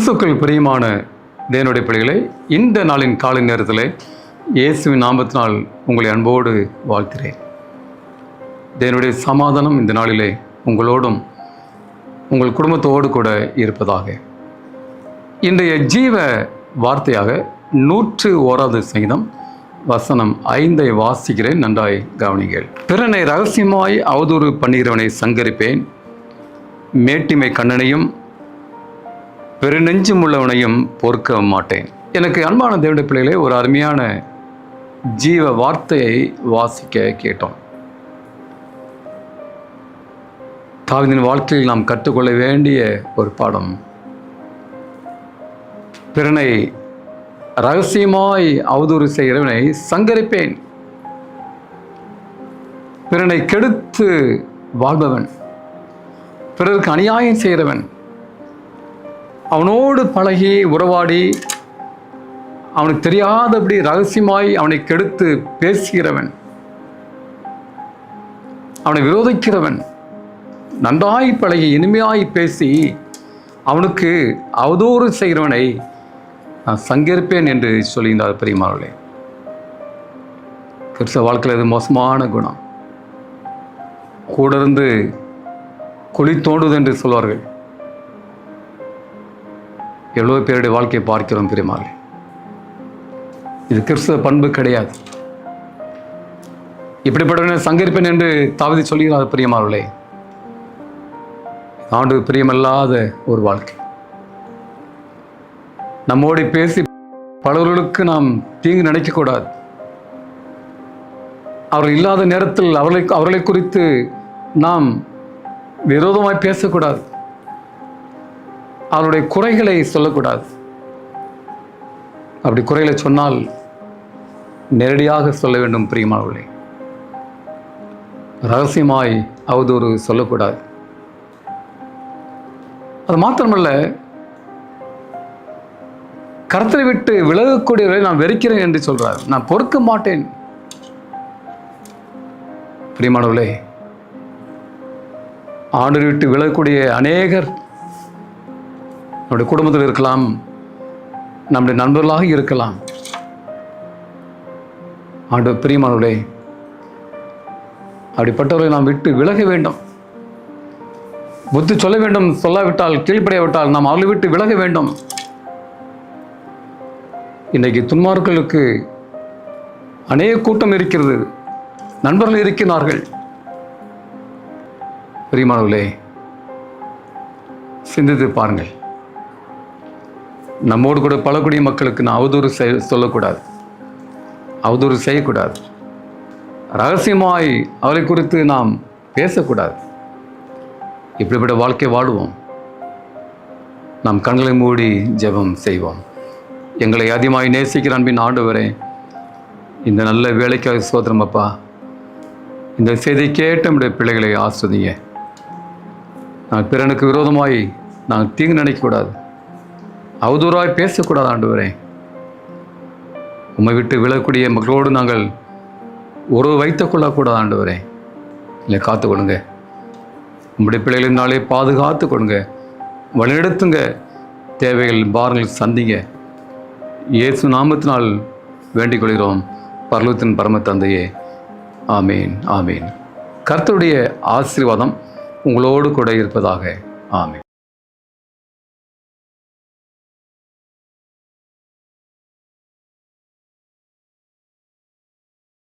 கிறிஸ்துக்கள் பிரியமான தேவனுடைய பிள்ளைகளை, இந்த நாளின் காலை நேரத்தில் இயேசுவின் நாமத்தினால் உங்களை அன்போடு வாழ்த்துகிறேன். தேவனுடைய சமாதானம் இந்த நாளிலே உங்களோடும் உங்கள் குடும்பத்தோடு கூட இருப்பதாக. இன்றைய ஜீவ வார்த்தையாக 101வது சங்கீதம் வசனம் 5 வாசிக்கிறேன், நன்றாய் கவனிங்கள். பிறனை ரகசியமாய் அவதூறு பண்ணுகிறவனை சங்கரிப்பேன், மேட்டிமை கண்ணனையும் பெருநெஞ்சும் உள்ளவனையும் பொறுக்க மாட்டேன். எனக்கு அன்பான தேவனுடைய பிள்ளைகளே, ஒரு அருமையான ஜீவ வார்த்தையை வாசிக்க கேட்டோம். தாவீதின் வாழ்க்கையில் நாம் கற்றுக்கொள்ள வேண்டிய ஒரு பாடம். பிறனை ரகசியமாய் அவதூறு செய்கிறவனை சங்கரிப்பேன். பிறனை கெடுத்து வாழ்பவன், பிறருக்கு அநியாயம் செய்கிறவன், அவனோடு பழகி உறவாடி அவனுக்கு தெரியாதபடி ரகசியமாய் அவனை கெடுத்து பேசுகிறவன், அவனை விரோதிக்கிறவன், நன்றாய் பழகி இனிமையாய் பேசி அவனுக்கு அவதூறு செய்கிறவனை நான் சங்கரிப்பேன் என்று சொல்லியிருந்தார் பெரியமானவர்களே. கிறிஸ்தவ வாழ்க்கையில் அது மோசமான குணம். கூட இருந்து குழி தோண்டுவது என்று சொல்வார்கள். எவ்வளோ பேருடைய வாழ்க்கையை பார்க்கிறோம் பெரியமானவர்களே. இது கிறிஸ்தவ பண்பு கிடையாது. இப்படிப்பட்டவனை சங்கரிப்பேன் என்று தாவீது சொல்கிறார் பெரியமானவர்களே. ஆண்டு பிரியமல்லாத ஒரு வாழ்க்கை. நம்மோடு பேசி பலவர்களுக்கு நாம் தீங்கு நினைக்கக்கூடாது. அவர்கள் இல்லாத நேரத்தில் அவர்களை குறித்து நாம் விரோதமாய் பேசக்கூடாது. அவருடைய குறைகளை சொல்லக்கூடாது. அப்படி குறைகளை சொன்னால் நேரடியாக சொல்ல வேண்டும் பிரியமானவர்களே. ரகசியமாய் அவதூறு சொல்லக்கூடாது. அது மாத்திரமல்ல, கர்த்தரை விட்டு விலகக்கூடியவரை நான் வெறுக்கிறேன் என்று சொல்றார். நான் பொறுக்க மாட்டேன். பிரியமானவர்களே, ஆண்டவரை விட்டு விலகக்கூடிய அநேகர் நம்முடைய குடும்பத்தில் இருக்கலாம், நம்முடைய நண்பர்களாக இருக்கலாம். ஆண்டவர் பிரியமானவர்களே, அப்படிப்பட்டவர்களை நாம் விட்டு விலக வேண்டும். புத்தி சொல்ல வேண்டும். சொல்லாவிட்டால், கீழ்ப்படையாவிட்டால் நாம் அவர்களை விட்டு விலக வேண்டும். இன்றைக்கு துன்மார்களுக்கு அநேக கூட்டம் இருக்கிறது, நண்பர்கள் இருக்கிறார்கள். பிரியமானவர்களே, சிந்தித்து பாருங்கள். நம்மோடு கூட பழக்கூடிய மக்களுக்கு நான் அவதூறு சொல்லக்கூடாது, அவதூறு செய்யக்கூடாது. ரகசியமாய் அவரை குறித்து நாம் பேசக்கூடாது. இப்படிப்பட்ட வாழ்க்கை வாழுவோம். நாம் கண்களை மூடி ஜெபம் செய்வோம். எங்களை அதிகமாய் நேசிக்கிற அன்பின் ஆண்டவரே, இந்த நல்ல வேலைக்காக ஸ்தோத்திரம் அப்பா. இந்த செய்தி கேட்ட நம்முடைய பிள்ளைகளை ஆஸ்வதிங்க. நான் பிறனுக்கு விரோதமாய் நான் தீங்கு நினைக்கக்கூடாது, அவதூறாய் பேசக்கூடாது ஆண்டவரே. உம்மை விட்டு விழக்கூடிய மக்களோடு நாங்கள் உறவு வைத்துக் கொள்ளக்கூடாது ஆண்டவரே. இல்லை, காத்துக்கொள்ளுங்க. உங்களுடைய பிள்ளைகளினாலே பாதுகாத்து கொடுங்க, வழிநடத்துங்க. தேவைகள் பாரங்கள் சந்திங்க. இயேசு நாமத்தினால் வேண்டிக் கொள்கிறோம் பரலோகத்தின் பரம தந்தையே. ஆமீன், ஆமீன். கர்த்தருடைய ஆசீர்வாதம் உங்களோடு கூட இருப்பதாக. ஆமீன்.